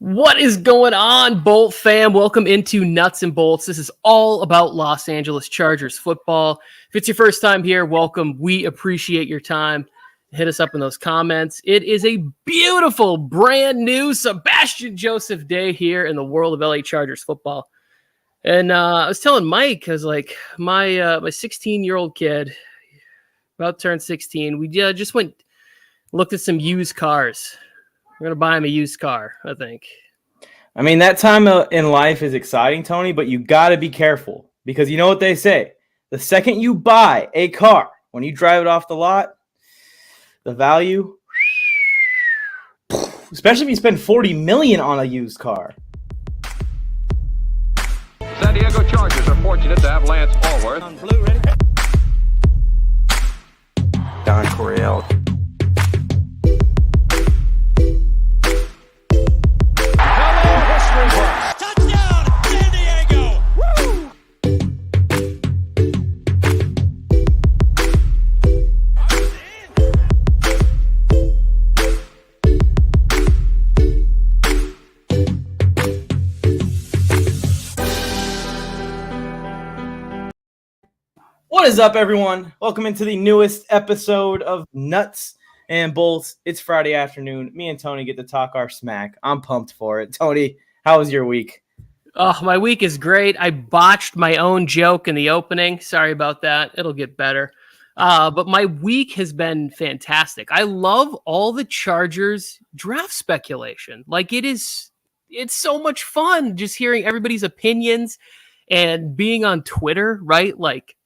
What is going on, Bolt fam? Welcome into Nuts and Bolts. This is all about Los Angeles Chargers football. If it's your first time here, welcome. We appreciate your time. Hit us up in those comments. It is a beautiful, brand new Sebastian Joseph day here in the world of LA Chargers football. And I was telling Mike, I was like, my 16-year-old kid, about turned 16, we just looked at some used cars. We're going to buy him a used car, I think. I mean, that time in life is exciting, Tony, but you got to be careful because you know what they say. The second you buy a car, when you drive it off the lot, the value, especially if you spend $40 million on a used car. San Diego Chargers are fortunate to have Lance Allworth. On blue, ready? Don Coryell. Touchdown, San Diego! Woo! What is up, everyone? Welcome into the newest episode of Nuts and Bolts. It's Friday afternoon. Me and Tony get to talk our smack. I'm pumped for it. Tony, how was your week? Oh, my week is great. I botched my own joke in the opening. Sorry about that. It'll get better. But my week has been fantastic. I love all the Chargers draft speculation. Like it's so much fun just hearing everybody's opinions and being on Twitter, right? Like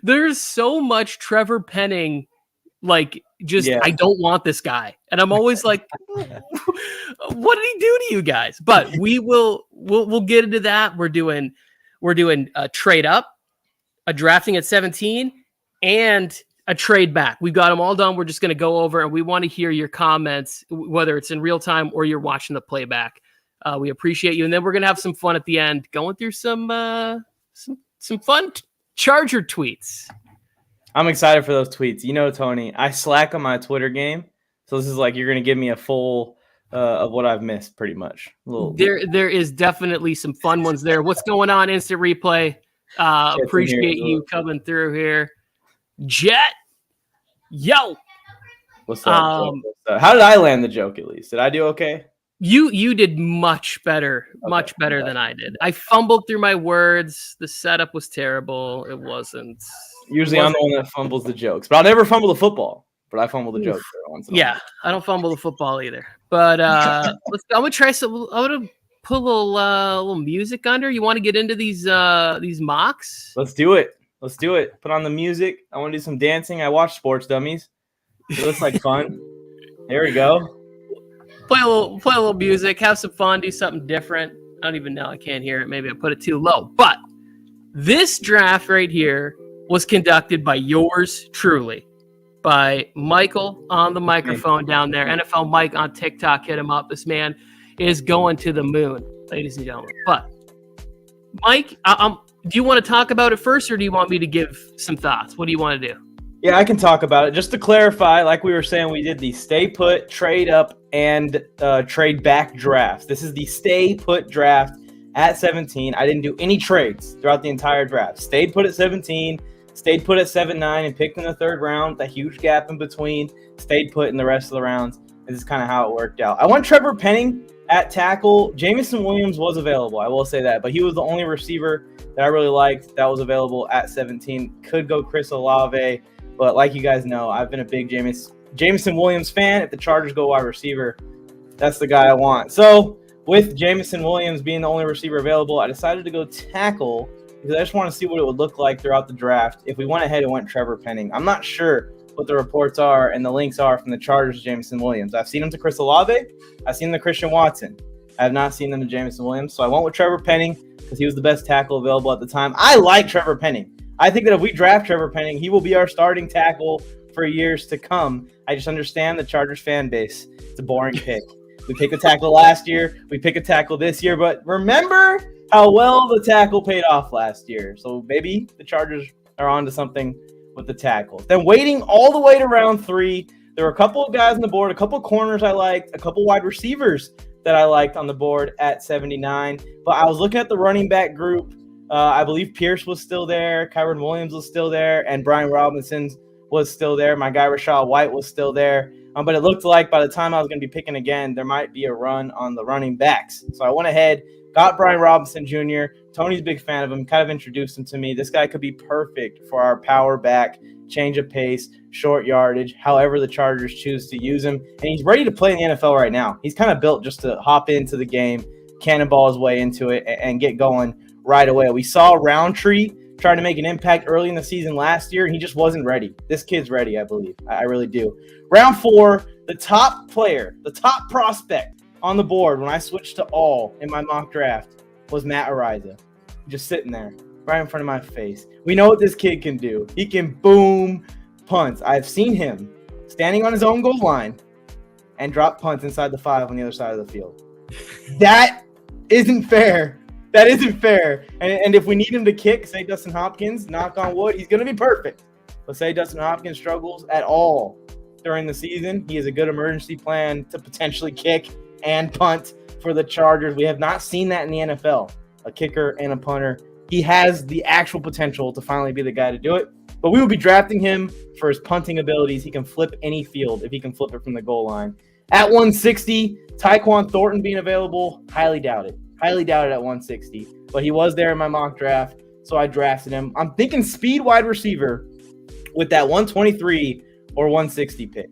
there's so much Trevor Penning, like I don't want this guy. And I'm always like, what did he do to you guys? But we'll get into that. We're doing a trade up, a drafting at 17, and a trade back. We've got them all done. We're just going to go over, and we want to hear your comments, whether it's in real time or you're watching the playback. We appreciate you. And then we're going to have some fun at the end, going through some fun Charger tweets. I'm excited for those tweets. You know, Tony, I slack on my Twitter game. So this is like you're going to give me a full of what I've missed pretty much. There is definitely some fun ones there. What's going on, Instant Replay? Appreciate you coming through here. Jet, yo. What's up? How did I land the joke at least? Did I do okay? You did much better than I did. I fumbled through my words. The setup was terrible. It wasn't. Usually I'm the one that fumbles the jokes, but I'll never fumble the football. But I fumble the jokes every once in a while. I don't fumble the football either. But I'm gonna try some. I'm gonna put a little music under. You want to get into these mocks? Let's do it. Put on the music. I want to do some dancing. I watch Sports Dummies. It looks like fun. There we go. Play a little music. Have some fun. Do something different. I don't even know. I can't hear it. Maybe I put it too low. But this draft right here was conducted by yours truly, by Michael on the microphone down there. NFL Mike on TikTok, hit him up. This man is going to the moon, ladies and gentlemen. But Mike, do you want to talk about it first, or do you want me to give some thoughts? What do you want to do? Yeah, I can talk about it. Just to clarify, like we were saying, we did the stay put, trade up, and trade back drafts. This is the stay put draft at 17. I didn't do any trades throughout the entire draft. Stayed put at 17. Stayed put at 7-9 and picked in the third round. The huge gap in between. Stayed put in the rest of the rounds. This is kind of how it worked out. I went Trevor Penning at tackle. Jameson Williams was available. I will say that. But he was the only receiver that I really liked that was available at 17. Could go Chris Olave. But like you guys know, I've been a big Jameson Williams fan. If the Chargers go wide receiver, that's the guy I want. So with Jameson Williams being the only receiver available, I decided to go tackle because I just want to see what it would look like throughout the draft if we went ahead and went Trevor Penning. I'm not sure what the reports are and the links are from the Chargers, Jameson Williams. I've seen him to Chris Olave. I've seen him to Christian Watson. I have not seen them to Jameson Williams. So I went with Trevor Penning because he was the best tackle available at the time. I like Trevor Penning. I think that if we draft Trevor Penning, he will be our starting tackle for years to come. I just understand the Chargers fan base. It's a boring pick. We picked a tackle last year. We pick a tackle this year. But remember how well the tackle paid off last year. So maybe the Chargers are on to something with the tackle. Then waiting all the way to round 3, there were a couple of guys on the board, a couple of corners I liked, a couple wide receivers that I liked on the board at 79. But I was looking at the running back group. I believe Pierce was still there. Kyron Williams was still there. And Brian Robinson was still there. My guy Rashad White was still there. But it looked like by the time I was going to be picking again, there might be a run on the running backs. So I went ahead, got Brian Robinson Jr. Tony's a big fan of him, kind of introduced him to me. This guy could be perfect for our power back, change of pace, short yardage, however the Chargers choose to use him. And he's ready to play in the NFL right now. He's kind of built just to hop into the game, cannonball his way into it, and get going right away. We saw Roundtree try to make an impact early in the season last year, and he just wasn't ready. This kid's ready, I believe. I really do. Round 4, the top player, the top prospect on the board when I switched to all in my mock draft was Matt Araiza. Just sitting there right in front of my face. We know what this kid can do. He can boom punts. I've seen him standing on his own goal line and drop punts inside the 5 on the other side of the field. That isn't fair. That isn't fair. And if we need him to kick, say Dustin Hopkins, knock on wood, he's going to be perfect. But say Dustin Hopkins struggles at all during the season, he has a good emergency plan to potentially kick and punt for the Chargers. We have not seen that in the NFL, a kicker and a punter. He has the actual potential to finally be the guy to do it. But we will be drafting him for his punting abilities. He can flip any field if he can flip it from the goal line. At 160, Tyquan Thornton being available, highly doubted. Highly doubted at 160. But he was there in my mock draft, so I drafted him. I'm thinking speed wide receiver with that 123 or 160 pick.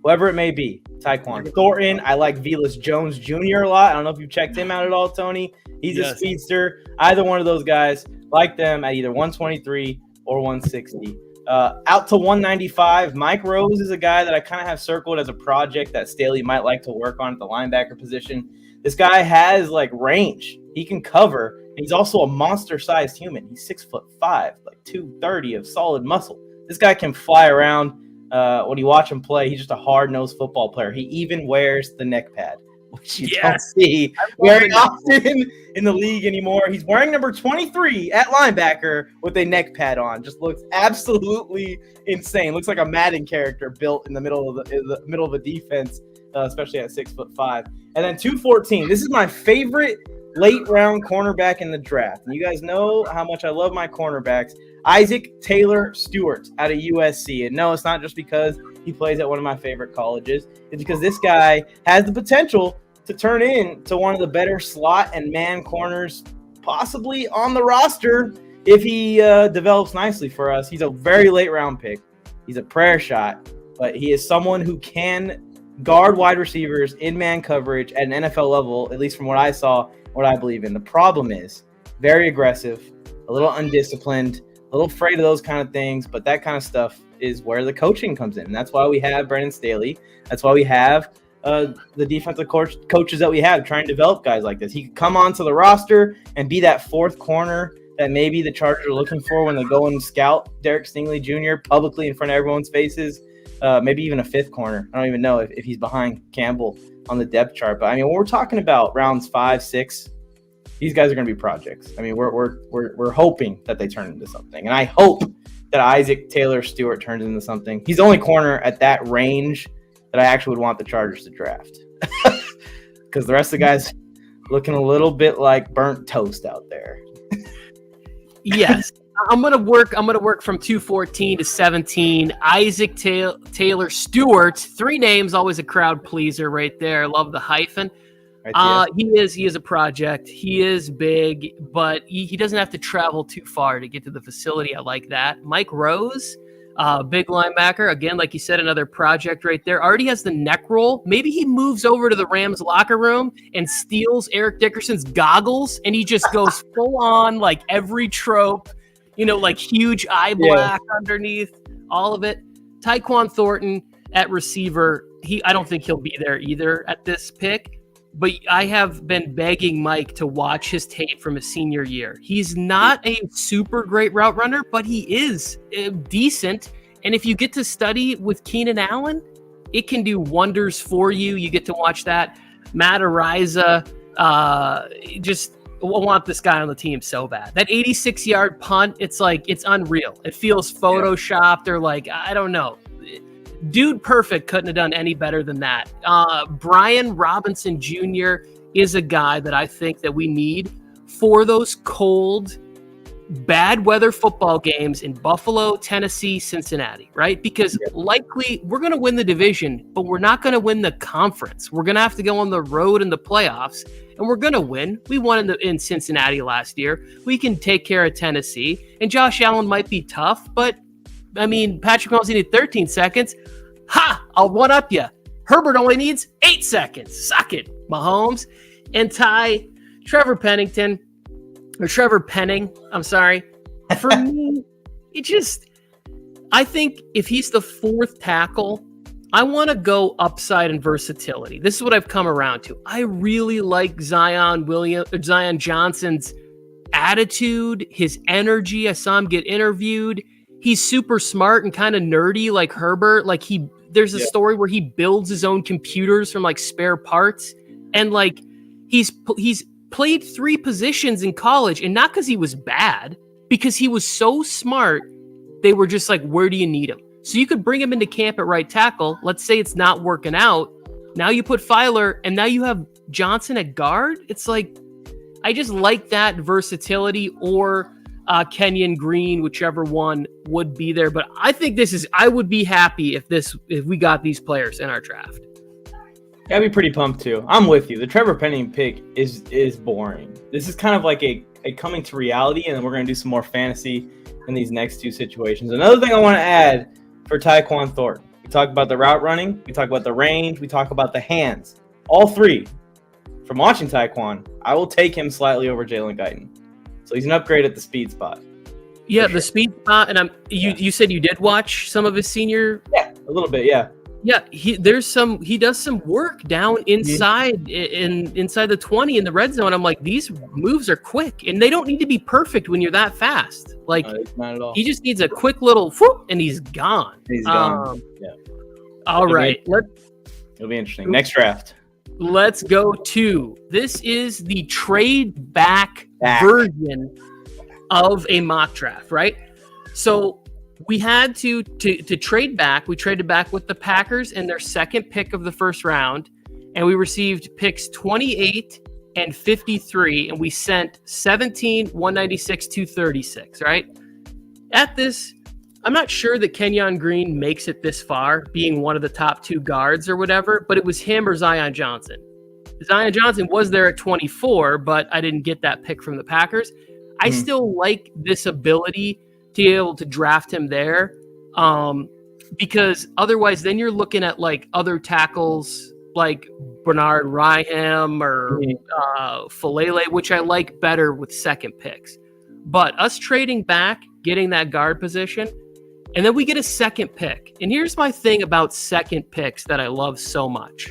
Whoever it may be, Tyquan Thornton. I like Velus Jones Jr. a lot. I don't know if you checked him out at all, Tony. He's a speedster. Either one of those guys, like them at either 123 or 160. Out to 195, Mike Rose is a guy that I kind of have circled as a project that Staley might like to work on at the linebacker position. This guy has like range. He can cover. And he's also a monster-sized human. He's 6'5", like 230 of solid muscle. This guy can fly around. When you watch him play, he's just a hard-nosed football player. He even wears the neck pad, which you don't see very often in the league anymore. He's wearing number 23 at linebacker with a neck pad on. Just looks absolutely insane. Looks like a Madden character built in the middle of a defense, especially at 6'5". And then 214. This is my favorite late-round cornerback in the draft. And you guys know how much I love my cornerbacks. Isaac Taylor Stewart out of USC. And no, it's not just because he plays at one of my favorite colleges. It's because this guy has the potential to turn into one of the better slot and man corners possibly on the roster if he develops nicely for us. He's a very late round pick. He's a prayer shot, but he is someone who can guard wide receivers in man coverage at an NFL level, at least from what I saw, what I believe in. The problem is very aggressive, a little undisciplined, a little afraid of those kind of things, but that kind of stuff is where the coaching comes in. And that's why we have Brandon Staley. That's why we have the defensive coaches that we have trying to develop guys like this. He could come onto the roster and be that fourth corner that maybe the Chargers are looking for when they go and scout Derek Stingley Jr. publicly in front of everyone's faces. Maybe even a fifth corner. I don't even know if he's behind Campbell on the depth chart. But I mean, when we're talking about rounds 5, 6, these guys are going to be projects. I mean, we're hoping that they turn into something, and I hope that Isaac Taylor Stewart turns into something. He's the only corner at that range that I actually would want the Chargers to draft, because the rest of the guys looking a little bit like burnt toast out there. Yes, I'm gonna work from 214 to 17. Isaac Taylor Stewart, 3 names, always a crowd pleaser right there. Love the hyphen. He is a project. He is big, but he doesn't have to travel too far to get to the facility. I like that. Mike Rose, big linebacker. Again, like you said, another project right there. Already has the neck roll. Maybe he moves over to the Rams locker room and steals Eric Dickerson's goggles, and he just goes full on, like every trope, like huge eye black underneath, all of it. Tyquan Thornton at receiver. I don't think he'll be there either at this pick. But I have been begging Mike to watch his tape from his senior year. He's not a super great route runner, but he is decent. And if you get to study with Keenan Allen, it can do wonders for you. You get to watch that. Matt Araiza, just want this guy on the team so bad. That 86-yard punt, it's unreal. It feels photoshopped or like, I don't know. Dude Perfect couldn't have done any better than that. Brian Robinson Jr. is a guy that I think that we need for those cold, bad weather football games in Buffalo, Tennessee, Cincinnati, right? Because likely we're going to win the division, but we're not going to win the conference. We're going to have to go on the road in the playoffs, and we're going to win. We won in Cincinnati last year. We can take care of Tennessee, and Josh Allen might be tough, but I mean, Patrick Mahomes needed 13 seconds. Ha! I'll one-up you. Herbert only needs 8 seconds. Suck it, Mahomes. And Trevor Penning, I'm sorry. For me, I think if he's the fourth tackle, I want to go upside and versatility. This is what I've come around to. I really like Zion Johnson's attitude, his energy. I saw him get interviewed. He's super smart and kind of nerdy like Herbert. Like there's a story where he builds his own computers from like spare parts. And like he's played 3 positions in college, and not because he was bad, because he was so smart. They were just like, where do you need him? So you could bring him into camp at right tackle. Let's say it's not working out. Now you put Filer, and now you have Johnson at guard. It's like, I just like that versatility, or Kenyon Green, whichever one would be there. But I think I would be happy if we got these players in our draft. I'd be pretty pumped too. I'm with you. The Trevor Penning pick is boring. This is kind of like a coming to reality, and then we're going to do some more fantasy in these next 2 situations. Another thing I want to add for Tyquan Thornton. We talk about the route running. We talk about the range. We talk about the hands. All 3. From watching Tyquan, I will take him slightly over Jalen Guyton. So he's an upgrade at the speed spot. Yeah, the speed spot. And you said you did watch some of his senior. Yeah, a little bit. Yeah. Yeah, he does some work down inside inside the 20 in the red zone. I'm like, these moves are quick, and they don't need to be perfect when you're that fast. Like, not at all. He just needs a quick little whoop, and he's gone. He's gone. Yeah. All right, it'll be interesting. Next draft. Let's go to this is the trade back version of a mock draft, right? So we had to trade back. We traded back with the Packers and their second pick of the first round, and we received picks 28 and 53, and we sent 17, 196, 236, right? At this, I'm not sure that Kenyon Green makes it this far, being one of the top 2 guards or whatever, but it was him or Zion Johnson. Zion Johnson was there at 24, but I didn't get that pick from the Packers. I still like this ability to be able to draft him there, because otherwise then you're looking at like other tackles like Bernard Ryham or Falele, which I like better with second picks. But us trading back, getting that guard position, and then we get a second pick. And here's my thing about second picks that I love so much,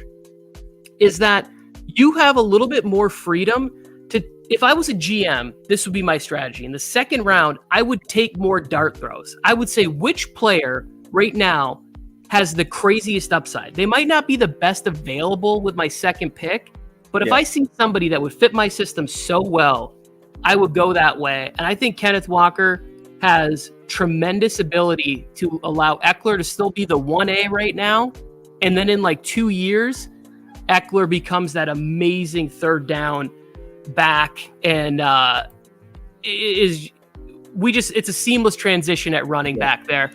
is that you have a little bit more freedom to, if I was a GM, this would be my strategy. In the second round, I would take more dart throws. I would say, which player right now has the craziest upside? They might not be the best available with my second pick, but if I see somebody that would fit my system so well, I would go that way. And I think Kenneth Walker has tremendous ability to allow Eckler to still be the 1A right now. And then in like 2 years, Eckler becomes that amazing third down back, and it's a seamless transition at running back there.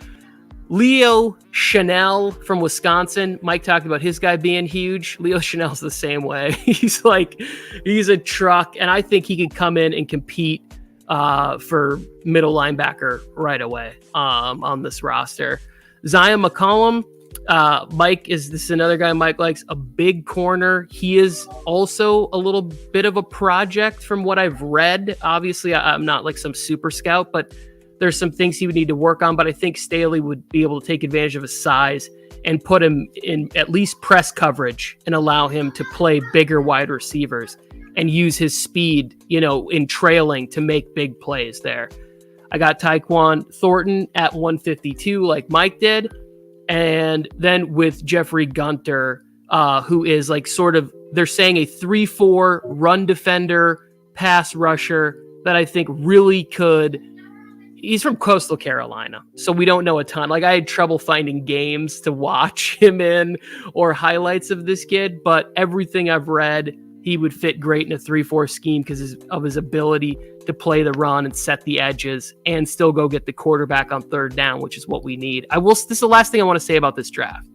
Leo Chanel from Wisconsin. Mike talked about his guy being huge. Leo Chanel's the same way. He's a truck, and I think he can come in and compete for middle linebacker right away on this roster. Zion McCollum. This is another guy Mike likes, a big corner. He is also a little bit of a project from what I've read. Obviously, I'm not like some super scout, but there's some things he would need to work on. But I think Staley would be able to take advantage of his size and put him in at least press coverage and allow him to play bigger wide receivers and use his speed, in trailing to make big plays there. I got Tyquan Thornton at 152 like Mike did. And then with Jeffrey Gunter, who is like sort of, they're saying a 3-4 run defender, pass rusher that I think really could he's from Coastal Carolina, so we don't know a ton. Like, I had trouble finding games to watch him in or highlights of this kid, but everything I've read, he would fit great in a 3-4 scheme because of his ability to play the run and set the edges and still go get the quarterback on third down, which is what we need. This is the last thing I want to say about this draft.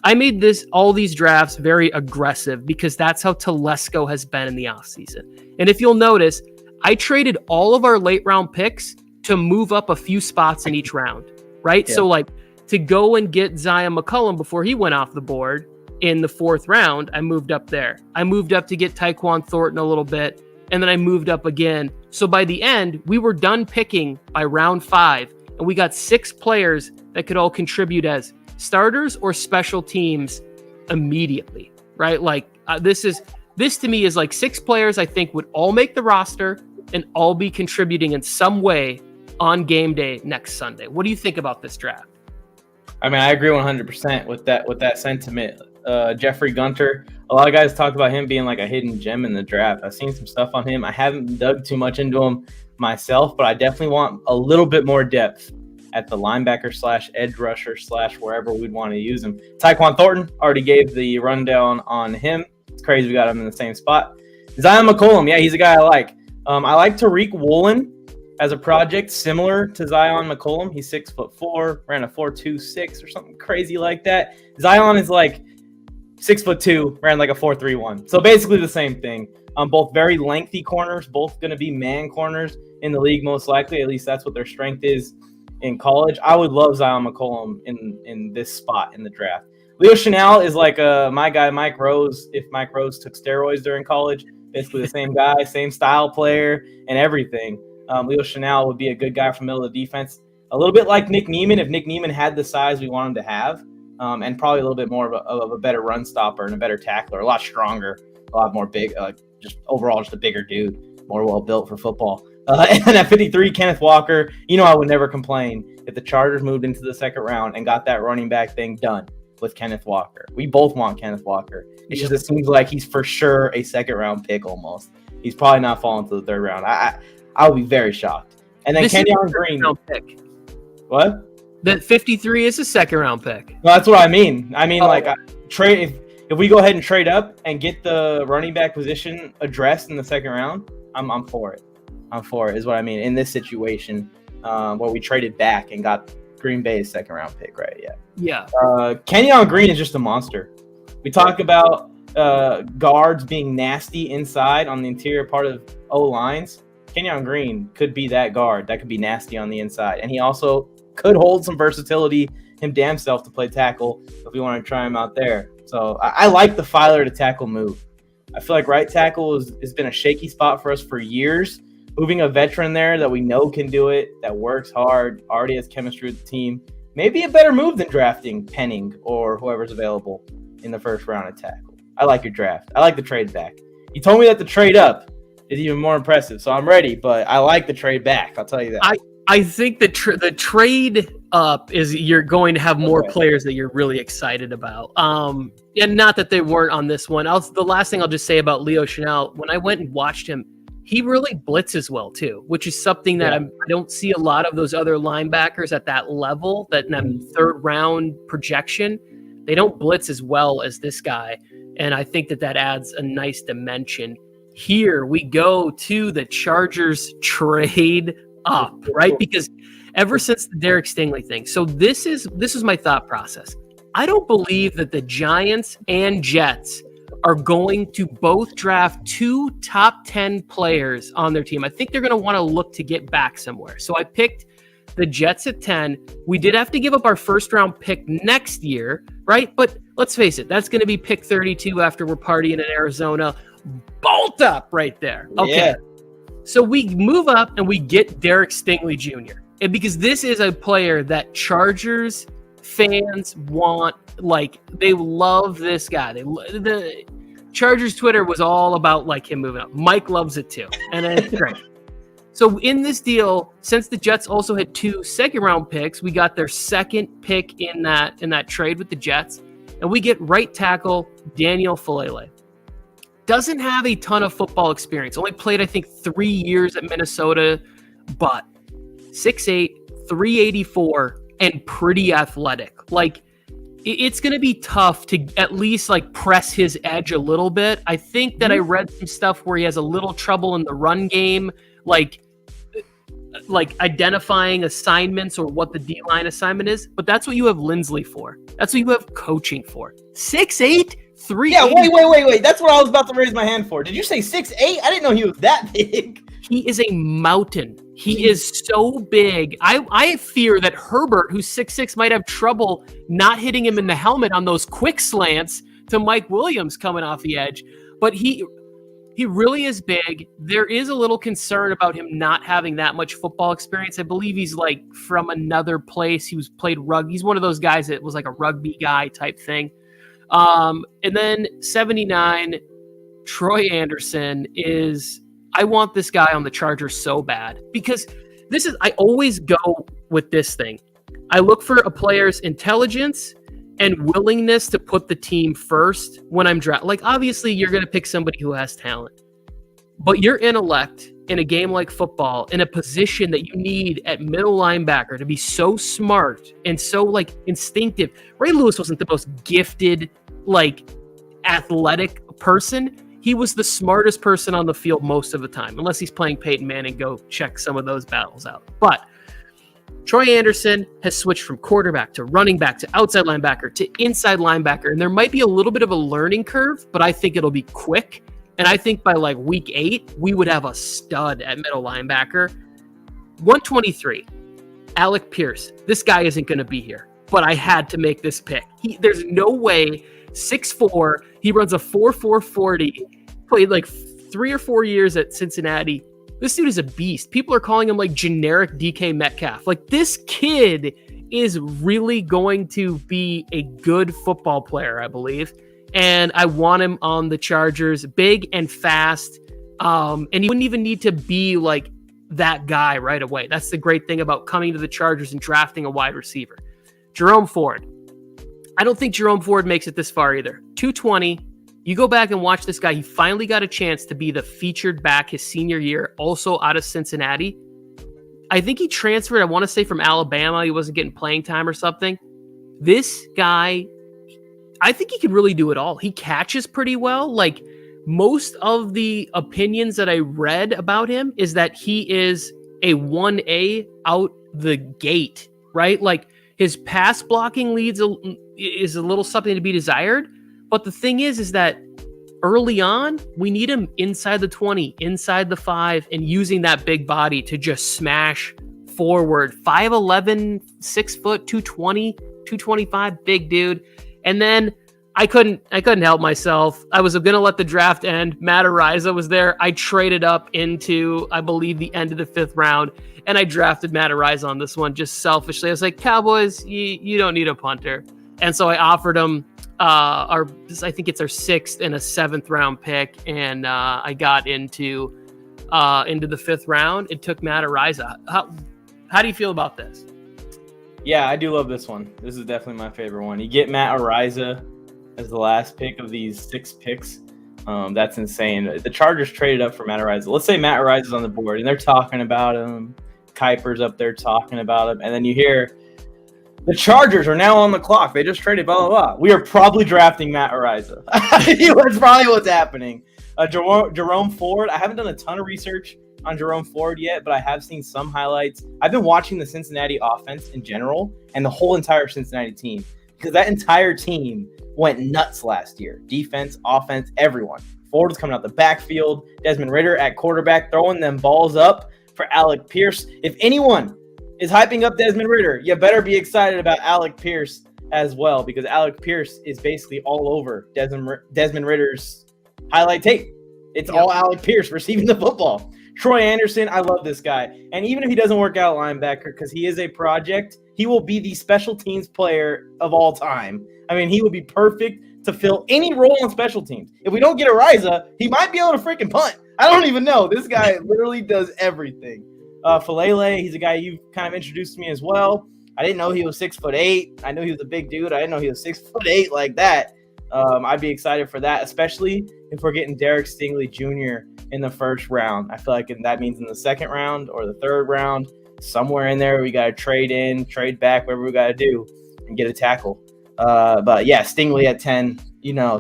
I made all these drafts very aggressive because that's how Telesco has been in the offseason. And if you'll notice, I traded all of our late round picks to move up a few spots in each round, right? Yeah. So like to go and get Zion McCollum before he went off the board in the 4th round, I moved up there. I moved up to get Tyquan Thornton a little bit, and then I moved up again. So by the end, we were done picking by round 5, and we got 6 players that could all contribute as starters or special teams immediately, right? Like this to me is like 6 players I think would all make the roster and all be contributing in some way on game day next Sunday. What do you think about this draft? I mean, I agree 100% with that sentiment. Jeffrey Gunter, a lot of guys talk about him being like a hidden gem in the draft. I've seen some stuff on him. I haven't dug too much into him myself, but I definitely want a little bit more depth at the linebacker / edge rusher / wherever we'd want to use him. Tyquan Thornton, already gave the rundown on him. It's crazy we got him in the same spot. Zion McCollum, yeah, he's a guy I like. I like Tariq Woolen as a project similar to Zion McCollum. He's 6'4", ran a 4.26 or something crazy like that. Zion is like 6'2", ran like a 4.31. So basically the same thing. Both very lengthy corners, both going to be man corners in the league most likely. At least that's what their strength is in college. I would love Zion McCollum in this spot in the draft. Leo Chenal is like my guy, Mike Rose, if Mike Rose took steroids during college. Basically the same guy, same style player and everything. Leo Chenal would be a good guy from the middle of the defense. A little bit like Nick Niemann, if Nick Niemann had the size we want him to have, and probably a little bit more of a better run stopper and a better tackler, a lot stronger, a lot more big, just overall just a bigger dude, more well-built for football. And at 53, Kenneth Walker, I would never complain if the Chargers moved into the 2nd round and got that running back thing done with Kenneth Walker. We both want Kenneth Walker. It seems like he's for sure a 2nd round pick almost. He's probably not falling to the 3rd round. I would be very shocked. And then Kenyon Green. Pick. What? That 53 is a 2nd round pick. Well, that's what I mean. Trade if we go ahead and trade up and get the running back position addressed in the 2nd round, I'm for it. I'm for it is what I mean in this situation where we traded back and got Green Bay's 2nd round pick, right? Yeah. Kenyon Green is just a monster. We talk about guards being nasty inside on the interior part of O-lines. Kenyon Green could be that guard that could be nasty on the inside. And he also could hold some versatility him damn self to play tackle if we want to try him out there. So I like the Filer to tackle move. I feel like right tackle has been a shaky spot for us for years. Moving a veteran there that we know can do it, that works hard, already has chemistry with the team, maybe a better move than drafting Penning or whoever's available in the 1st round at tackle. I like your draft. I like the trade back. You told me that the trade up is even more impressive, so I'm ready, but I like the trade back. I'll tell you that. I think the trade up is you're going to have more players that you're really excited about. And not that they weren't on this one. The last thing I'll just say about Leo Chenal, when I went and watched him, he really blitzes well too, which is something that I don't see a lot of those other linebackers at that level, that 3rd round projection. They don't blitz as well as this guy. And I think that adds a nice dimension. Here we go to the Chargers trade up, right? Because ever since the Derek Stingley thing. So this is my thought process. I don't believe that the Giants and Jets are going to both draft 2 top 10 players on their team. I think they're going to want to look to get back somewhere. So I picked the Jets at 10. We did have to give up our 1st round pick next year, right? But let's face it, that's going to be pick 32 after we're partying in Arizona. Bolt up right there. Okay. Yeah. So we move up and we get Derek Stingley Jr. And because this is a player that Chargers fans want, like, they love this guy. The Chargers Twitter was all about like him moving up. Mike loves it too. And it's great. So in this deal, since the Jets also had 2 2nd round picks, we got their 2nd pick in that trade with the Jets. And we get right tackle Daniel Faalele. Doesn't have a ton of football experience. Only played, I think, 3 years at Minnesota, but 6'8", 384, and pretty athletic. Like, it's going to be tough to at least like press his edge a little bit. I think that I read some stuff where he has a little trouble in the run game, like identifying assignments or what the D-line assignment is. But that's what you have Lindsley for. That's what you have coaching for. 6'8", 380. Yeah, wait. That's what I was about to raise my hand for. Did you say 6'8"? I didn't know he was that big. He is a mountain. He is so big. I fear that Herbert, who's 6'6", might have trouble not hitting him in the helmet on those quick slants to Mike Williams coming off the edge. But he really is big. There is a little concern about him not having that much football experience. I believe he's like from another place. He was played rugby. He's one of those guys that was like a rugby guy type thing. And then 79, Troy Anderson is... I want this guy on the Chargers so bad because I always go with this thing. I look for a player's intelligence and willingness to put the team first when I'm drafting. Like, obviously, you're going to pick somebody who has talent, but your intellect in a game like football, in a position that you need at middle linebacker to be so smart and so like instinctive. Ray Lewis wasn't the most gifted, like athletic person. He was the smartest person on the field most of the time, unless he's playing Peyton Manning. Go check some of those battles out. But Troy Anderson has switched from quarterback to running back to outside linebacker to inside linebacker. And there might be a little bit of a learning curve, but I think it'll be quick. And I think by like week 8, we would have a stud at middle linebacker. 123, Alec Pierce. This guy isn't going to be here, but I had to make this pick. There's no way. 6'4", he runs a 4.4 40, played like 3 or 4 years at Cincinnati. This dude is a beast. People are calling him like generic DK Metcalf. Like, this kid is really going to be a good football player, I believe. And I want him on the Chargers, big and fast. And he wouldn't even need to be like that guy right away. That's the great thing about coming to the Chargers and drafting a wide receiver. Jerome Ford. I don't think Jerome Ford makes it this far either. 220. You go back and watch this guy. He finally got a chance to be the featured back his senior year, also out of Cincinnati. I think he transferred, I want to say, from Alabama. He wasn't getting playing time or something. This guy, I think he could really do it all. He catches pretty well. Like, most of the opinions that I read about him is that he is a 1A out the gate, right? Like, his pass blocking is a little something to be desired. But the thing is that early on, we need him inside the 20, inside the 5, and using that big body to just smash forward. 5'11", 6 foot, 220, 225, big dude. And then I couldn't help myself. I was going to let the draft end. Matt Araiza was there. I traded up into, I believe, the end of the 5th round, and I drafted Matt Araiza on this one just selfishly. I was like, Cowboys, you don't need a punter. And so I offered him I think it's our 6th and a 7th round pick, and I got into the 5th round. It took Matt Araiza. How do you feel about this? Yeah, I do love this one. This is definitely my favorite one. You get Matt Araiza as the last pick of these 6 picks. That's insane. The Chargers traded up for Matt Araiza. Let's say Matt Araiza's on the board, and they're talking about him. Kuiper's up there talking about him, and then you hear the Chargers are now on the clock. They just traded blah, blah, blah. We are probably drafting Matt Araiza. That's probably what's happening. Jerome Ford, I haven't done a ton of research on Jerome Ford yet, but I have seen some highlights. I've been watching the Cincinnati offense in general and the whole entire Cincinnati team, because that entire team went nuts last year. Defense, offense, everyone. Ford was coming out the backfield. Desmond Ridder at quarterback, throwing them balls up for Alec Pierce. If anyone is hyping up Desmond Ridder, you better be excited about Alec Pierce as well, because Alec Pierce is basically all over Desmond Ridder's highlight tape. It's all Alec Pierce receiving the football. Troy Anderson, I love this guy. And even if he doesn't work out linebacker because he is a project, he will be the special teams player of all time. I mean, he would be perfect to fill any role on special teams. If we don't get Araiza, he might be able to freaking punt. I don't even know. This guy literally does everything. Falele, he's a guy you've kind of introduced to me as well. I didn't know he was 6'8". I knew he was a big dude. I didn't know he was 6'8" like that. I'd be excited for that, especially if we're getting Derek Stingley Jr. in the 1st round. I feel like that means in the 2nd round or the 3rd round. somewhere in there we got to trade back, whatever we got to do, and get a tackle. But yeah, Stingley at 10.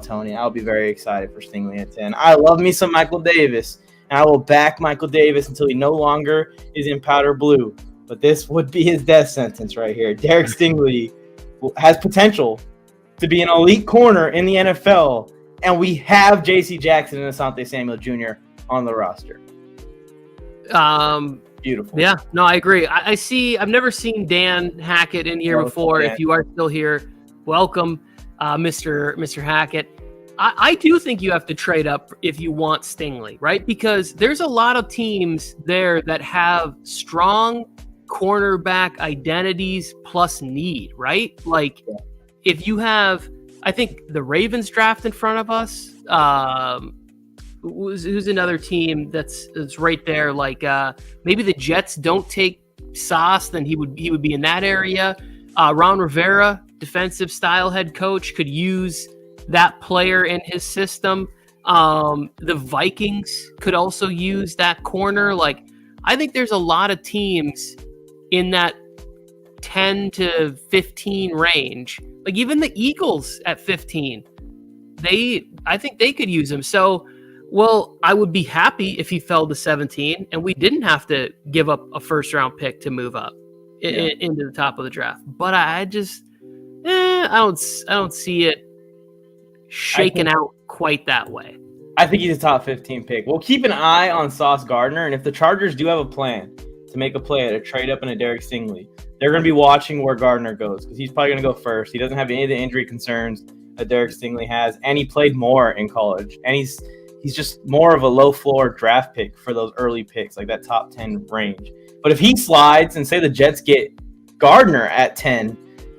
Tony, I'll be very excited for Stingley at 10. I love me some Michael Davis, and I will back Michael Davis until he no longer is in powder blue. But this would be his death sentence right here. Derek Stingley has potential to be an elite corner in the NFL, and we have J.C. Jackson and Asante Samuel Jr. on the roster. Beautiful. Yeah, no, I agree. I see. I've never seen Dan Hackett in here before. Dan. If you are still here, welcome, Mr. Hackett. I do think you have to trade up if you want Stingley, right? Because there's a lot of teams there that have strong cornerback identities plus need, right? Like if you have, I think the Ravens draft in front of us. Who's another team that's right there? Like maybe the Jets don't take Sauce, then he would be in that area. Ron Rivera, defensive style head coach, could use that player in his system. The Vikings could also use that corner. Like I think there's a lot of teams in that 10 to 15 range. Like even the Eagles at 15, I think they could use him. So. Well, I would be happy if he fell to 17 and we didn't have to give up a first-round pick to move up into the top of the draft. But I just, I don't see it shaking out quite that way. I think he's a top 15 pick. We'll keep an eye on Sauce Gardner, and if the Chargers do have a plan to make a play to trade up in a Derek Stingley, they're going to be watching where Gardner goes because he's probably going to go first. He doesn't have any of the injury concerns that Derek Stingley has, and he played more in college, and he's just more of a low floor draft pick for those early picks, like that top 10 range. But if he slides and say the Jets get Gardner at 10,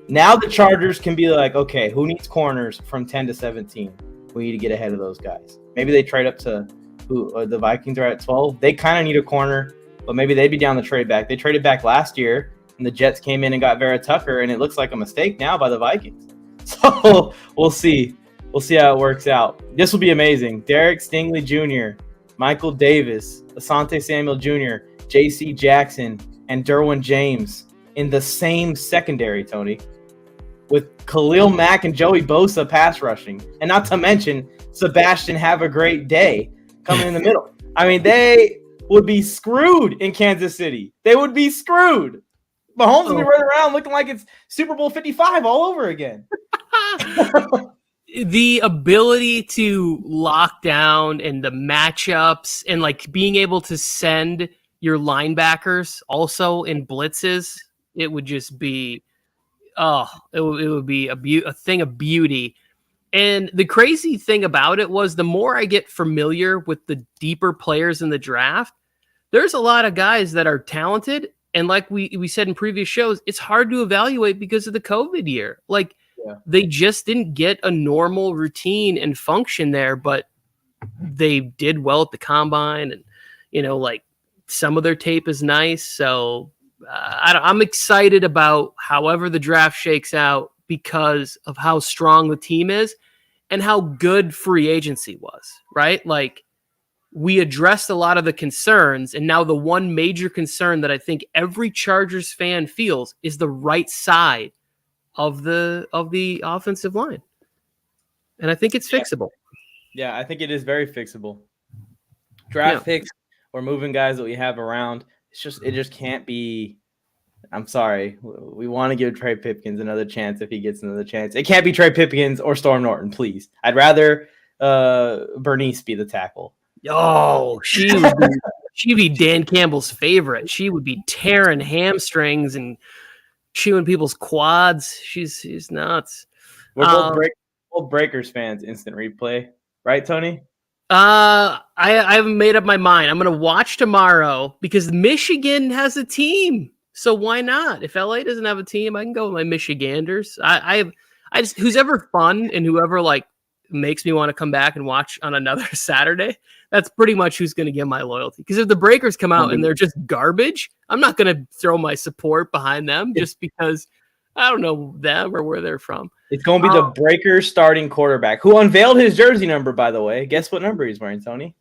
now the Chargers can be like, okay, who needs corners from 10 to 17? We need to get ahead of those guys. Maybe they trade up to the Vikings are at 12. They kind of need a corner, but maybe they'd be down the trade back. They traded back last year, and the Jets came in and got Vera Tucker, and it looks like a mistake now by the Vikings. So we'll see. We'll see how it works out. This will be amazing. Derek Stingley Jr., Michael Davis, Asante Samuel Jr., J.C. Jackson, and Derwin James in the same secondary, Tony, with Khalil Mack and Joey Bosa pass rushing. And not to mention Sebastian Have a Great Day coming in the middle. I mean, they would be screwed in Kansas City. They would be screwed. Mahomes will be running around looking like it's Super Bowl 55 all over again. The ability to lock down and the matchups and like being able to send your linebackers also in blitzes, it would just be, it would be a thing of beauty. And the crazy thing about it was the more I get familiar with the deeper players in the draft, there's a lot of guys that are talented. And like we said in previous shows, it's hard to evaluate because of the COVID year. Like, they just didn't get a normal routine and function there, but they did well at the combine, and like some of their tape is nice. So I'm excited about however the draft shakes out because of how strong the team is and how good free agency was. Right, like we addressed a lot of the concerns, and now the one major concern that I think every Chargers fan feels is the right side of the offensive line. And I think it's fixable. Yeah, I think it is very fixable. Draft picks or moving guys that we have around, it just can't be. I'm sorry. We want to give Trey Pipkins another chance if he gets another chance. It can't be Trey Pipkins or Storm Norton, please. I'd rather Bernice be the tackle. Oh, she'd be Dan Campbell's favorite. She would be tearing hamstrings and chewing people's quads. She's nuts. We're both Breakers fans. Instant replay, right, Tony? I haven't made up my mind. I'm gonna watch tomorrow because Michigan has a team, so why not? If LA doesn't have a team, I can go with my Michiganders. I just who's ever fun and whoever like makes me want to come back and watch on another Saturday. That's pretty much who's going to get my loyalty. Because if the Breakers come out and they're just garbage, I'm not going to throw my support behind them just because I don't know them or where they're from. It's going to be the Breakers starting quarterback who unveiled his jersey number, by the way. Guess what number he's wearing, Tony?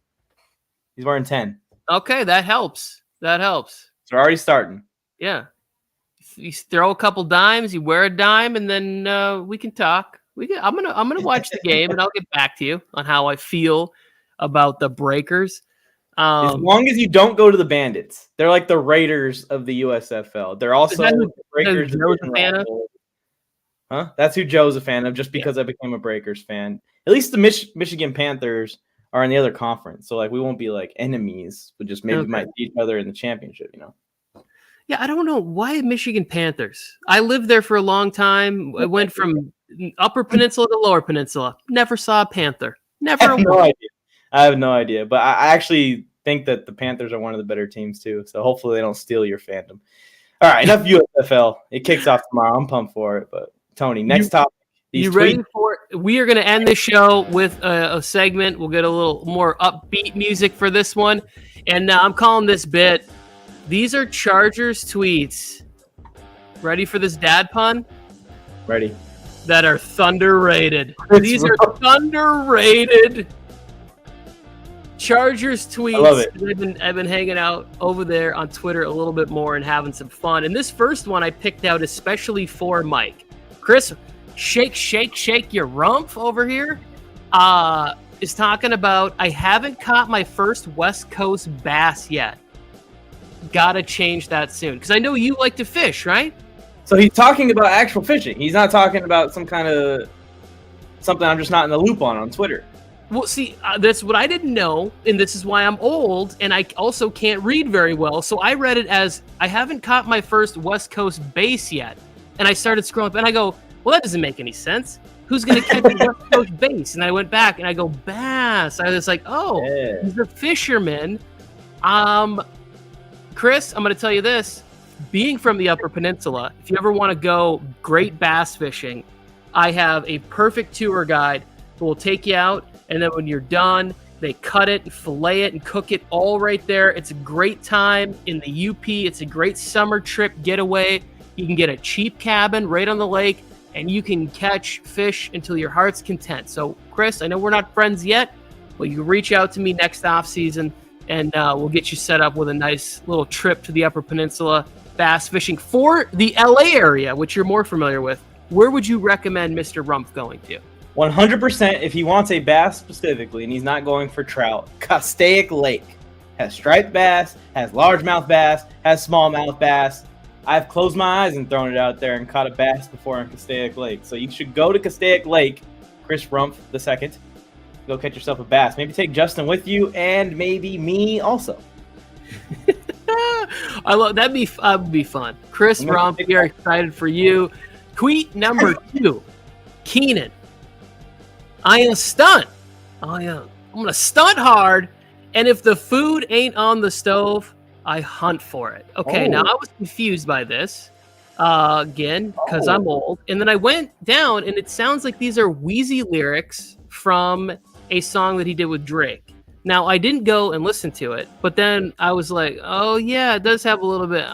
He's wearing 10. Okay, that helps. So already starting. Yeah. You throw a couple dimes, you wear a dime, and then we can talk. I'm gonna watch the game, and I'll get back to you on how I feel about the Breakers. As long as you don't go to the Bandits, they're like the Raiders of the USFL. They're also who Breakers. Joe's a fan of? Huh? That's who Joe's a fan of. Just because I became a Breakers fan. At least the Michigan Panthers are in the other conference, so like we won't be like enemies. We just maybe might beat each other in the championship. Yeah, I don't know why Michigan Panthers. I lived there for a long time. I went from Upper Peninsula to Lower Peninsula. Never saw a Panther. Never. I have no idea. But I actually think that the Panthers are one of the better teams too. So hopefully they don't steal your fandom. All right, enough USFL. It kicks off tomorrow. I'm pumped for it. But Tony, next topic. You ready for it? We are going to end the show with a segment. We'll get a little more upbeat music for this one. And I'm calling this bit, these are Chargers tweets. Ready for this dad pun? Ready. That are thunder-rated. These are thunder-rated Chargers tweets. I love it. I've been hanging out over there on Twitter a little bit more and having some fun. And this first one I picked out especially for Mike. Chris, shake your rump over here, is talking about, I haven't caught my first West Coast bass yet. Gotta change that soon. Because I know you like to fish, right? So he's talking about actual fishing. He's not talking about some kind of something I'm just not in the loop on Twitter. Well, see, that's what I didn't know, and this is why I'm old, and I also can't read very well. So I read it as, I haven't caught my first West Coast bass yet. And I started scrolling up, and I go, well, that doesn't make any sense. Who's going to catch a West Coast bass? And I went back, and I go, bass. I was like, oh, yeah. He's a fisherman. Chris, I'm going to tell you this. Being from the Upper Peninsula, if you ever want to go great bass fishing, I have a perfect tour guide who will take you out, and then when you're done, they cut it and fillet it and cook it all right there. It's a great time in the UP. It's a great summer trip getaway. You can get a cheap cabin right on the lake, and you can catch fish until your heart's content. So, Chris, I know we're not friends yet, but you reach out to me next off season, and we'll get you set up with a nice little trip to the Upper Peninsula bass fishing for the LA area, which you're more familiar with. Where would you recommend Mr. Rumpf going to? 100% if he wants a bass specifically and he's not going for trout, Castaic Lake has striped bass, has largemouth bass, has smallmouth bass. I've closed my eyes and thrown it out there and caught a bass before in Castaic Lake. So you should go to Castaic Lake, Chris Rumpf II. Go catch yourself a bass. Maybe take Justin with you and maybe me also. I love that. Would be fun. Chris Rumpf, we are excited for you. Tweet number 2, Keenan. I am stunt. I'm gonna stunt hard, and if the food ain't on the stove, I hunt for it. Okay, Now I was confused by this again because I'm old, and then I went down, and it sounds like these are Wheezy lyrics from a song that he did with Drake. Now, I didn't go and listen to it, but then I was like, oh, yeah, it does have a little bit,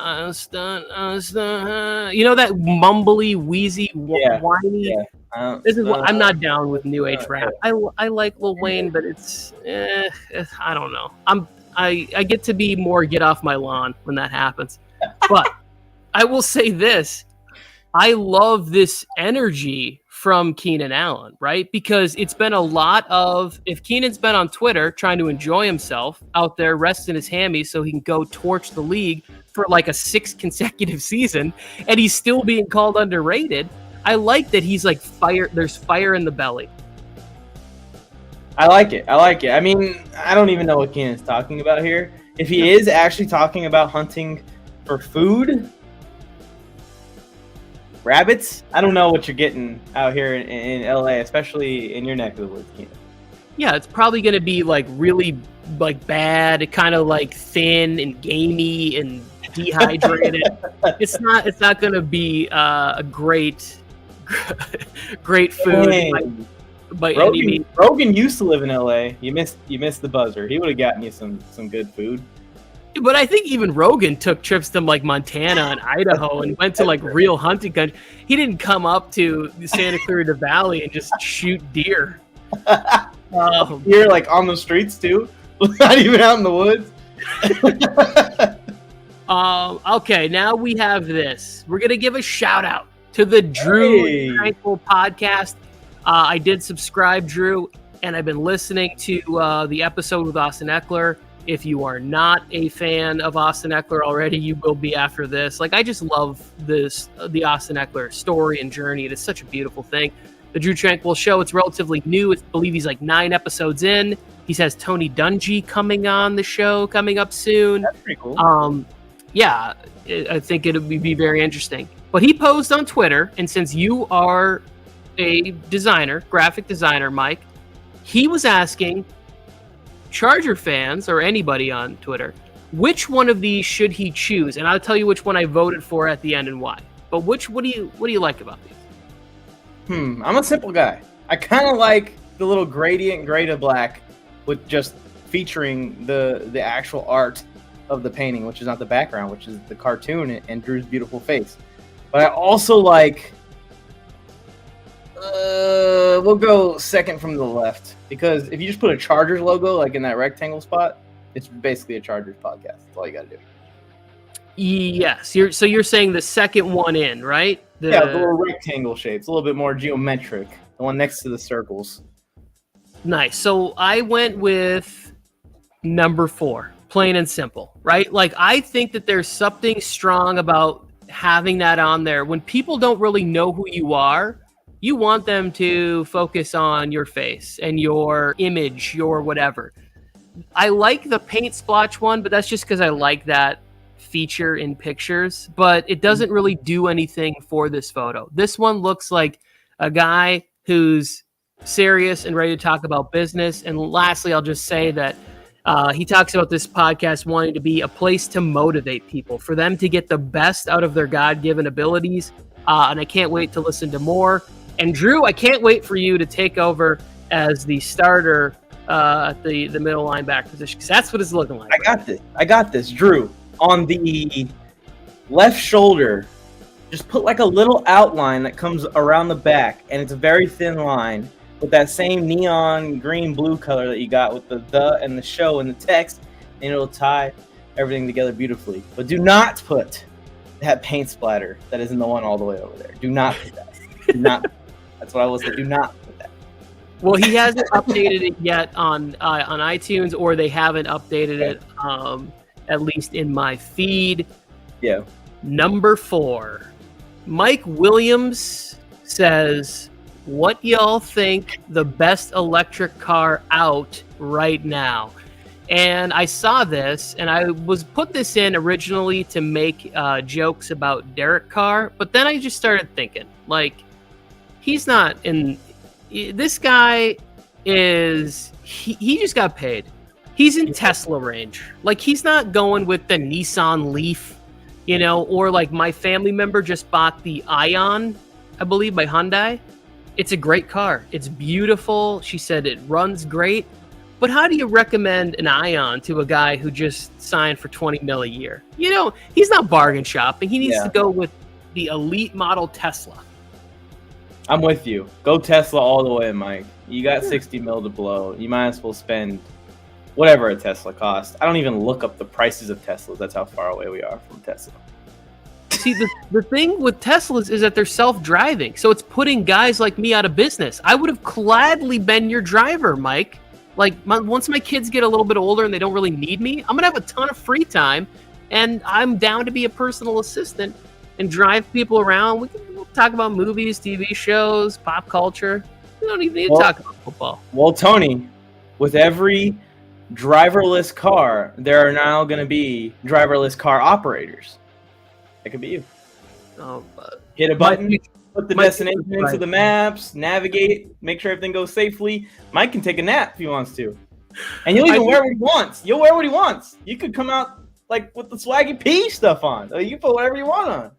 you know, that mumbly, wheezy, whiny. Yeah. This is what I'm not down with new age rap. I like Lil Wayne, but it's, I don't know. I get to be more get off my lawn when that happens. But I will say this. I love this energy from Keenan Allen, right? Because it's been a lot of, if Keenan's been on Twitter trying to enjoy himself out there resting his hammies so he can go torch the league for like a 6th consecutive season, and he's still being called underrated, I like that he's like there's fire in the belly. I like it. I mean, I don't even know what Keenan's talking about here. If he is actually talking about hunting for food, rabbits, I don't know what you're getting out here in LA, especially in your neck of the woods, Keenan. Yeah, it's probably going to be like really like bad, kind of like thin and gamey and dehydrated. It's not going to be a great food by any means. Rogan used to live in LA. You missed the buzzer. He would have gotten you some good food. But I think even Rogan took trips to like Montana and Idaho and went to like real hunting country. He didn't come up to Santa Clarita Valley and just shoot deer. Deer like on the streets too, not even out in the woods. Okay, now we have this. We're gonna give a shout out to the Drew Tranquil podcast. I did subscribe, Drew, and I've been listening to the episode with Austin Eckler. If you are not a fan of Austin Eckler already, you will be after this. Like, I just love the Austin Eckler story and journey. It is such a beautiful thing. The Drew Tranquil Show, it's relatively new. I believe he's like 9 episodes in. He has Tony Dungy coming on the show coming up soon. That's pretty cool. Yeah, I think it would be very interesting. But he posed on Twitter, and since you are a designer, graphic designer, Mike, he was asking Charger fans or anybody on Twitter, which one of these should he choose? And I'll tell you which one I voted for at the end and why. But what do you like about these? I'm a simple guy. I kind of like the little gradient gray to black with just featuring the actual art of the painting, which is not the background, which is the cartoon and Drew's beautiful face. But I also like, we'll go second from the left, because if you just put a Chargers logo like in that rectangle spot, it's basically a Chargers podcast. That's all you got to do. Yes, you're saying the second one in, right? The little rectangle shape. It's a little bit more geometric. The one next to the circles. Nice. So I went with number 4, plain and simple, right? Like, I think that there's something strong about having that on there. When people don't really know who you are, you want them to focus on your face and your image, your whatever. I like the paint splotch one, but that's just because I like that feature in pictures, but it doesn't really do anything for this photo. This one looks like a guy who's serious and ready to talk about business. And lastly, I'll just say that he talks about this podcast wanting to be a place to motivate people, for them to get the best out of their God-given abilities. And I can't wait to listen to more. And Drew, I can't wait for you to take over as the starter at the middle linebacker position, because that's what it's looking like. I got this, Drew. On the left shoulder, just put like a little outline that comes around the back, and it's a very thin line with that same neon green blue color that you got with the and the show and the text, and it'll tie everything together beautifully. But do not put that paint splatter that is in the one all the way over there. Do not put that. Do not. That's what I will say. Do not put that. Well, he hasn't updated it yet on iTunes, or they haven't updated it. At least in my feed. Yeah. Number 4, Mike Williams says, what y'all think the best electric car out right now? And I saw this, and I was put this in originally to make jokes about Derek Carr, but then I just started thinking, like, he's not in... This guy is... He just got paid. He's in Tesla range. Like, he's not going with the Nissan Leaf, or like my family member just bought the Ion, I believe, by Hyundai. It's a great car. It's beautiful. She said it runs great. But how do you recommend an Ion to a guy who just signed for $20 million a year? He's not bargain shopping. He needs to go with the elite model Tesla. I'm with you. Go Tesla all the way, Mike. You got $60 million to blow. You might as well spend whatever a Tesla costs. I don't even look up the prices of Teslas. That's how far away we are from Tesla. See, the thing with Teslas is that they're self-driving, so it's putting guys like me out of business. I would have gladly been your driver, Mike. Like, once my kids get a little bit older and they don't really need me, I'm going to have a ton of free time, and I'm down to be a personal assistant and drive people around. We'll talk about movies, TV shows, pop culture. We don't even need to talk about football. Well, Tony, with every driverless car, there are now going to be driverless car operators. That could be you. Hit a button, put the destination into the maps, navigate, make sure everything goes safely. Mike can take a nap if he wants to. And you'll even wear what he wants. You'll wear what he wants. You could come out like with the Swaggy P stuff on. You put whatever you want on.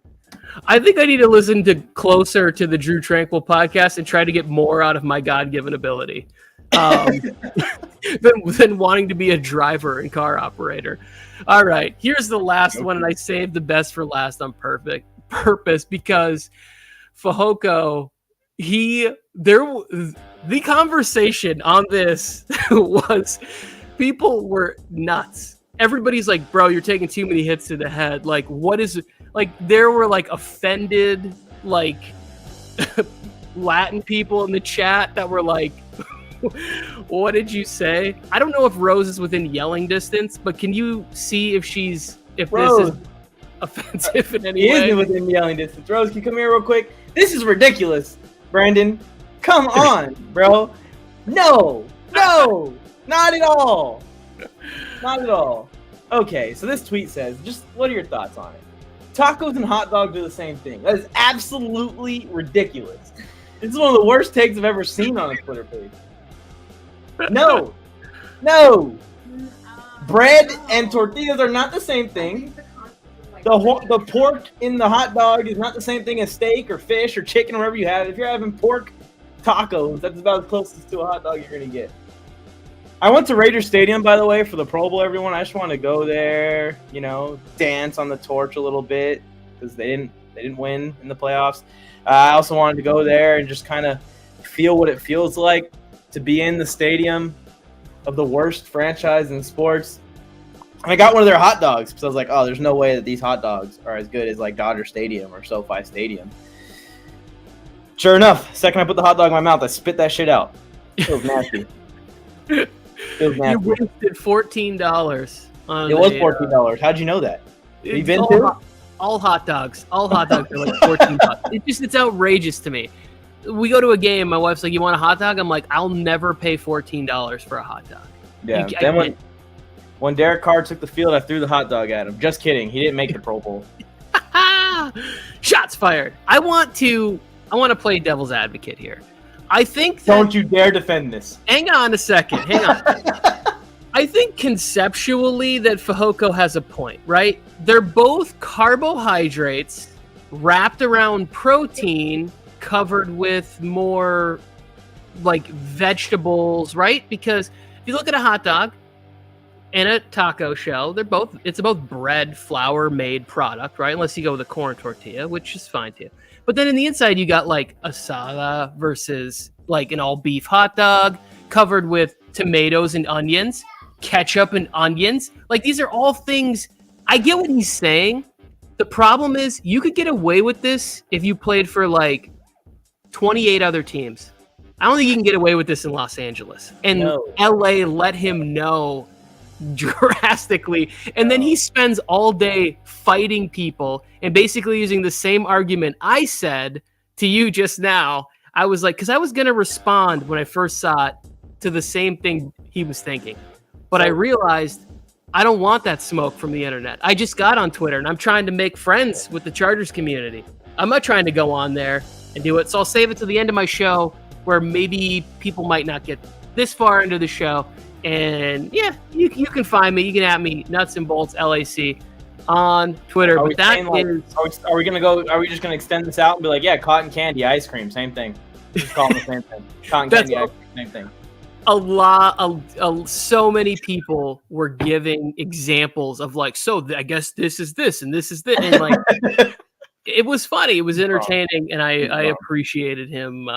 I think I need to listen closer to the Drew Tranquil podcast and try to get more out of my God-given ability. Than wanting to be a driver and car operator. All right, here's the last one, and I saved the best for last on purpose because Fehoko, the conversation on this was, people were nuts everybody's like, bro, you're taking too many hits to the head. Like, what is like? There were like offended like Latin people in the chat that were like, what did you say? I don't know if Rose is within yelling distance, but can you see if this Rose. is offensive in any He way? isn't within yelling distance. Rose, can you come here real quick? This is ridiculous, Brandon. Come on, bro. No, not at all. Not at all. Okay, so this tweet says, just what are your thoughts on it? Tacos and hot dogs are the same thing. That is absolutely ridiculous. This is one of the worst takes I've ever seen on a Twitter page. No. Bread and tortillas are not the same thing. The pork in the hot dog is not the same thing as steak or fish or chicken or whatever you have. If you're having pork tacos, that's about as closest to a hot dog you're going to get. I went to Raiders Stadium, by the way, for the Pro Bowl, everyone. I just want to go there, dance on the torch a little bit because they didn't win in the playoffs. I also wanted to go there and just kind of feel what it feels like to be in the stadium of the worst franchise in sports. And I got one of their hot dogs because I was like, oh, there's no way that these hot dogs are as good as like Dodger Stadium or SoFi Stadium. Sure enough, second I put the hot dog in my mouth, I spit that shit out. It was nasty. It was nasty. You wasted $14 on It was $14. How'd you know that? Have you been to? All hot dogs. All hot dogs are like $14. It's outrageous to me. We go to a game. My wife's like, "You want a hot dog?" I'm like, "I'll never pay $14 for a hot dog." Yeah. Then when Derek Carr took the field, I threw the hot dog at him. Just kidding. He didn't make the Pro Bowl. Shots fired. I want to play devil's advocate here. I think that, Don't you dare defend this. hang on a second. Hang on. I think conceptually that Fehoko has a point, right? They're both carbohydrates wrapped around protein covered with more like vegetables, right? Because if you look at a hot dog and a taco shell, it's both bread, flour made product, right? Unless you go with a corn tortilla, which is fine too. But then in the inside, you got like asada versus like an all beef hot dog covered with tomatoes and onions, ketchup and onions. Like these are all things. I get what he's saying. The problem is you could get away with this if you played for like 28 other teams. I don't think you can get away with this in Los Angeles. And No. LA let him know drastically. And then he spends all day fighting people and basically using the same argument I said to you just now. I was like, because I was going to respond when I first saw it to the same thing he was thinking. But I realized I don't want that smoke from the internet. I just got on Twitter and I'm trying to make friends with the Chargers community. I'm not trying to go on there and do it. So I'll save it to the end of my show where maybe people might not get this far into the show. And yeah, you can find me. You can at me, Nuts and Bolts LAC on Twitter. Are But we that saying, like, is are we gonna go? Are we just gonna extend this out and be like, yeah, cotton candy ice cream, same thing? Just call them the same thing. Cotton That's candy what- ice cream, same thing. so many people were giving examples of like, I guess this is this and this is this. And like, it was funny. It was entertaining. And I wrong. appreciated him.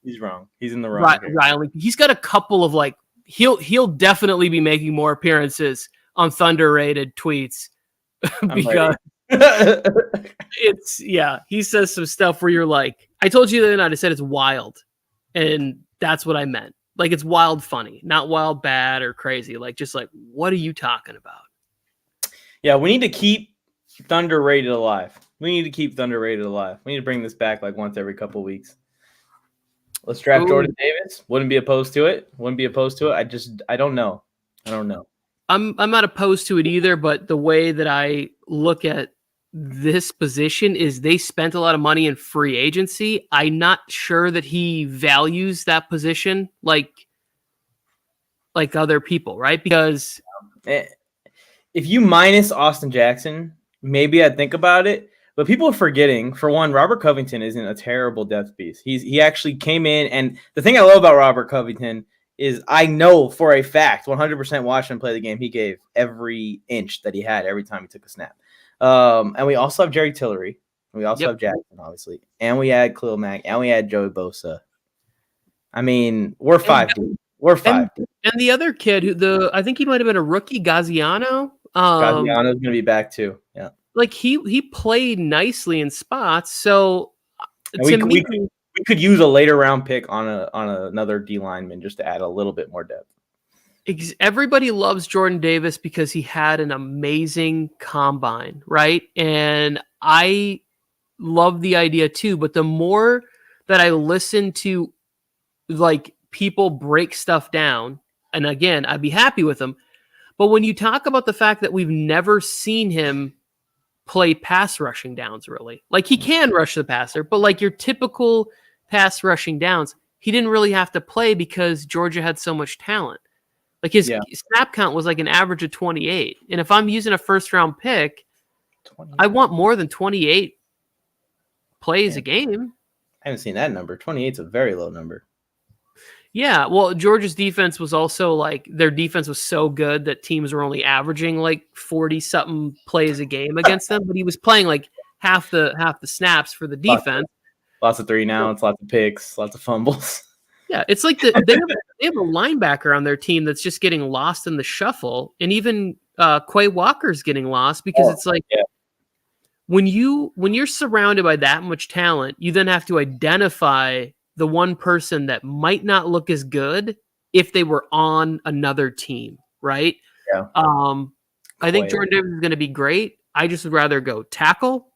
He's wrong. He's in the wrong. here. Riling. He's got a couple of like, he'll definitely be making more appearances on Thunder rated tweets because he says some stuff where you're like, I told you the other night, I said it's wild. And that's what I meant. Like it's wild funny, not wild bad or crazy. Like just like, what are you talking about? Yeah, we need to keep Thunder rated alive. We need to bring this back like once every couple weeks. Let's draft Ooh. Jordan Davis. Wouldn't be opposed to it. I don't know. I'm not opposed to it either, but the way that I look at this position is they spent a lot of money in free agency. I'm not sure that he values that position like other people, right? Because If you minus Austin Jackson, maybe I'd think about it. But people are forgetting, for one, Robert Covington isn't a terrible depth piece. He actually came in, and the thing I love about Robert Covington is I know for a fact, 100% watching him play the game, he gave every inch that he had every time he took a snap. And we also have Jerry Tillery. We also have Jackson, obviously. And we had Khalil Mack. And we had Joey Bosa. I mean, we're five. Dude. We're five. And the other kid, I think he might have been a rookie, Gaziano. Graziano's gonna be back too. Yeah, Like he played nicely in spots. So and to me, we could use a later round pick on another D lineman just to add a little bit more depth. everybody loves Jordan Davis because he had an amazing combine, right? And I love the idea too. But the more that I listen to like people break stuff down, and again, I'd be happy with them. But when you talk about the fact that we've never seen him play pass rushing downs, really, like he can rush the passer, but like your typical pass rushing downs, he didn't really have to play because Georgia had so much talent. Like his snap count was like an average of 28. And if I'm using a first round pick, 20. I want more than 28 plays a game. I haven't seen that number. 28 is a very low number. Yeah, well, Georgia's defense was also like their defense was so good that teams were only averaging like 40-something plays a game against them, but he was playing like half the snaps for the defense. Lots of 3 and outs, lots of picks, lots of fumbles. Yeah, it's like they have a linebacker on their team that's just getting lost in the shuffle, and even Quay Walker's getting lost because it's like when you're surrounded by that much talent, you then have to identify the one person that might not look as good if they were on another team, right? Yeah. I think Jordan Davis is going to be great. I just would rather go tackle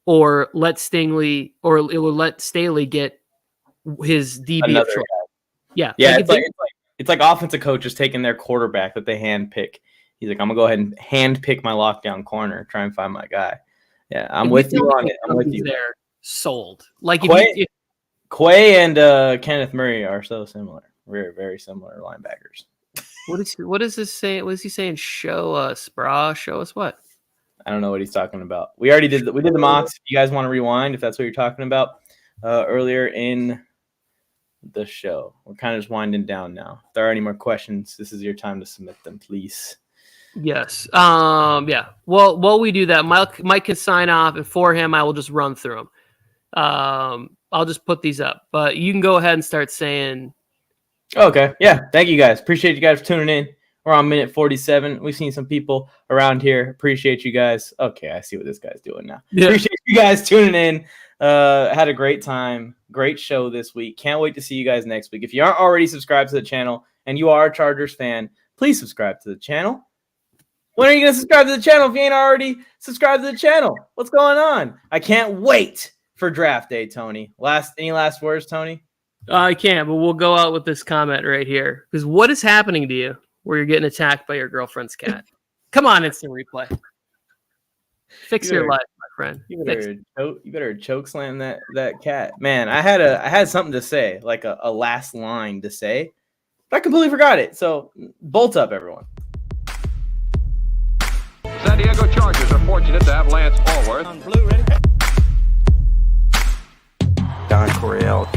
or let Staley get his DB of choice. Yeah. Yeah, it's like offensive coaches taking their quarterback that they hand pick. He's like, I'm gonna go ahead and hand pick my lockdown corner, try and find my guy. Yeah, I'm with you on it. I'm with you. They're sold. Like Quay and Kenneth Murray are so similar. Very, very similar linebackers. What is this saying? What is he saying? Show us, brah. Show us what? I don't know what he's talking about. We already did we did the mocks. If you guys want to rewind, if that's what you're talking about, earlier in the show. We're kind of just winding down now. If there are any more questions, this is your time to submit them, please. Yes. Yeah. Well, while we do that, Mike can sign off, and for him, I will just run through them. I'll just put these up, but you can go ahead and start saying. Okay. Yeah. Thank you guys. Appreciate you guys for tuning in. We're on minute 47. We've seen some people around here. Appreciate you guys. Okay. I see what this guy's doing now. Yeah. Appreciate you guys tuning in. Had a great time. Great show this week. Can't wait to see you guys next week. If you aren't already subscribed to the channel and you are a Chargers fan, please subscribe to the channel. When are you going to subscribe to the channel if you ain't already subscribed to the channel? What's going on? I can't wait for draft day, Tony. Any last words, Tony? I can't, but we'll go out with this comment right here. Because what is happening to you where you're getting attacked by your girlfriend's cat? Come on, instant replay. Fix your life, my friend. You better choke slam that cat. Man, I had something to say, like a last line to say, but I completely forgot it. So bolt up, everyone. San Diego Chargers are fortunate to have Lance Allworth. Don Coryell.